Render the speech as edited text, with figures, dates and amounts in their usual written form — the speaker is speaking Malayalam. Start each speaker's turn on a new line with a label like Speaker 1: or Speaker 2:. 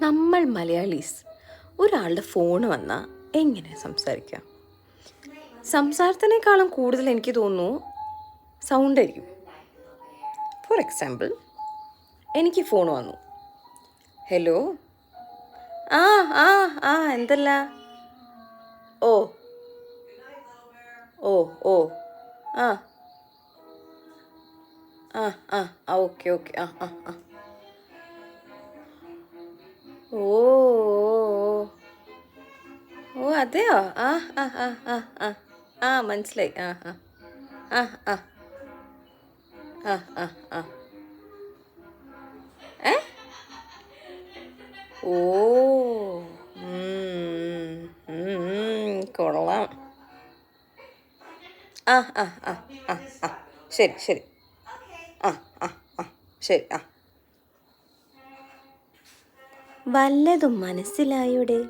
Speaker 1: നമ്മൾ മലയാളീസ് ഒരാളുടെ ഫോൺ വന്നാൽ എങ്ങനെ സംസാരിക്കാം? സംസാരത്തിനേക്കാളും കൂടുതൽ എനിക്ക് തോന്നുന്നു സൗണ്ടായിരിക്കും. ഫോർ എക്സാമ്പിൾ, എനിക്ക് ഫോൺ വന്നു. ഹലോ, ആ ആ ആ എന്തല്ല, ഓ ഓ ഓ ആ ആ ആ ആ ഓക്കെ ഓക്കെ ആ ആ ആ ഓ ഓ അതെയോ? ആ ആ ആ ആ ആ ആ മനസ്സിലായി. ആ ആ ആ ആ ആ ആ ആ ഏ ഓ കൊള്ളാം. ആ ആ ആ ആ ആ ശരി ശരി. ആ ആ ആ ശരി. ആ വല്ലതും മനസ്സിലായോടെ?